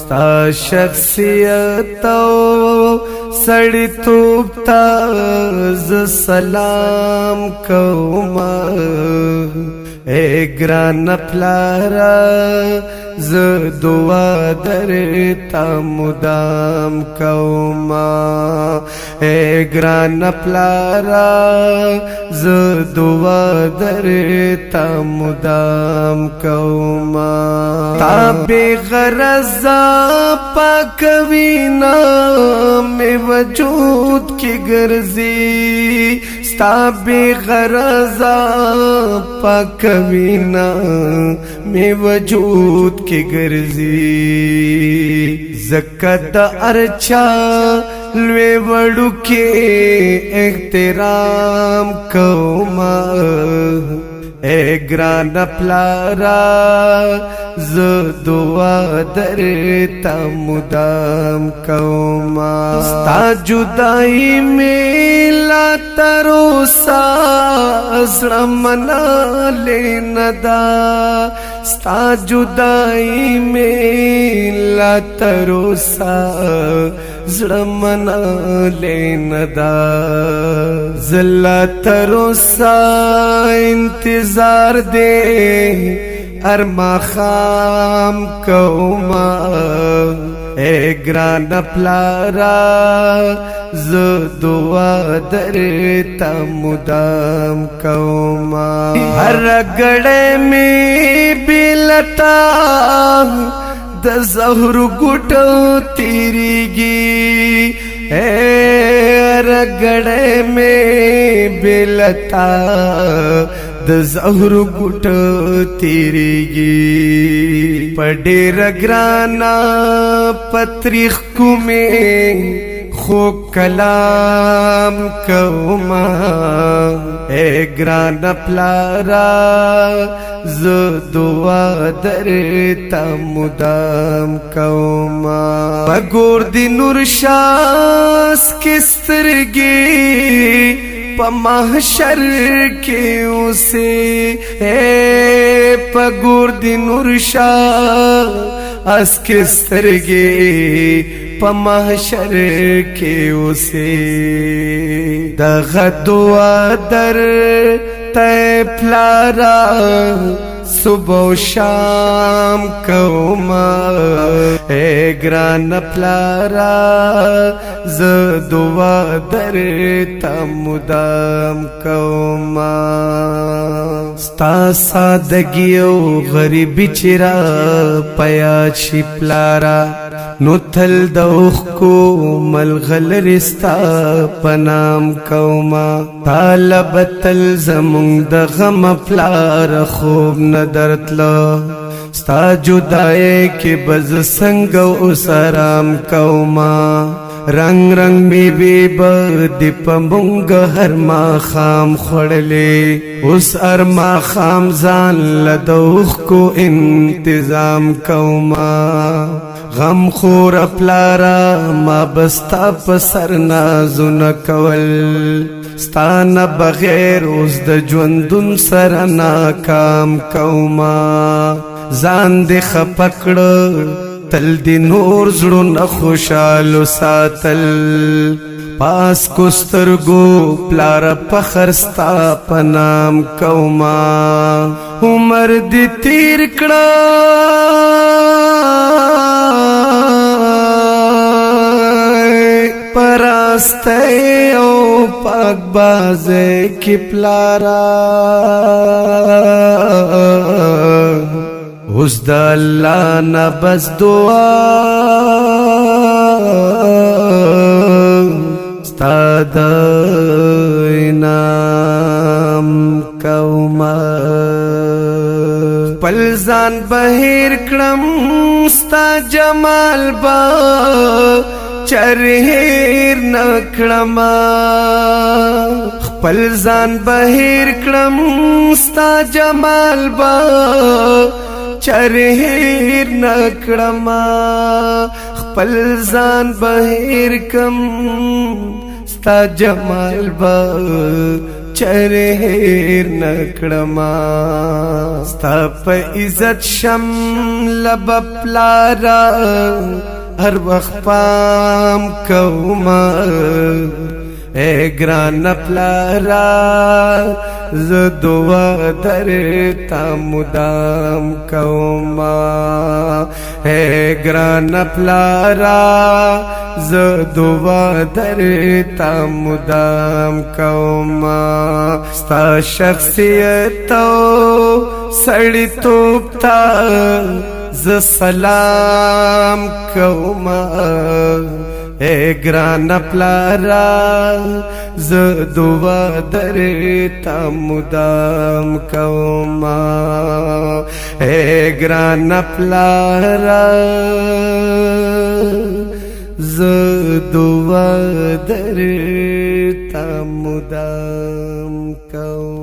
ستا شخصیت او سړی توب تا ز سلام کوما اے گران پلارا ز دعا درتا مدام کوما اے گران پلارا ز دعا درتا مدام کوما تابع غرضا پاکوینا میں وجود کی گرزی تابع غرضا پاکوینا میں وجود کی گرزی زکات ارچا لوے وڑو کے احترام کوما اے گران پلارا ز دعا درتا مدام کوما ستا جدائی میں لا تروسا زړه منا لینا دا ستا جدائی میں لا تروسا زړه منا لینا دا زلا تروسا انتظار دے ارما خام کوما اے گران پلارا ز دعا درتا مدام کوما ہر گڑے میں بلتا د زہر گٹو تیریگی اے ہر گڑے میں بلتا د زہر گٹ تیریگی پډیر گرانا پتریخ کو میں خو کلام کوما اے گران پلارا ز دعا درتا مدام کوما بگور دی نور شاس کسترگی پا محشر کے اسے اے پگور دی نور شاہ اس کسترگی پا محشر کے اسے دغا دعا در تے پلارا صبح و شام کوما اے گران پلارا ز دعا درتا مدام کوما ستا سادگی او غریبی چرا پیاد شی پلارا نو تل دوخ کو ملغلر ستا پنام کوما طالب تل زمونگ د غم پلار خوب ندرتلا ستا جدائے کے بز سنگ او سرام کوما رنگ رنگ بی بی بدی پا مونگ ہر ما خام خوڑلے اس ار ما خام زان لدوخ کو انتظام کوما غم خور پلارا ما بستا پسر نازو نکول ستانا بغیر اس د ژوندون سره ناکام کوما ځان دې خپکړ تل دې نور زړونه خوشالو ساتل پاس کو سترګو پلار فخر ستا پنام کوما عمر دې تیر کړه پراسته او پاک بازه کی پلارا اوس د الله نه بس دعا ستا د انعام کوما خپل ځان بهر کړم ستا جمال با چرهیر نکړما خپل ځان بهر کړم ستا جمال با چرهیر نکړما خپل ځان بهر کړم ستا جمال با چره هیر نکړما ستا په عزت شم لب پلارا هر وخت پام کوما اے گران پلارا ز دعا درتا مدام کوما اے گران پلارا ز دعا درتا مدام کوما ستا شخصیت سړی توپ تا ز سلام کوما اے گران پلارا ز دعا درتا مدام کوما اے گران پلارا ز دعا درتا مدام کوما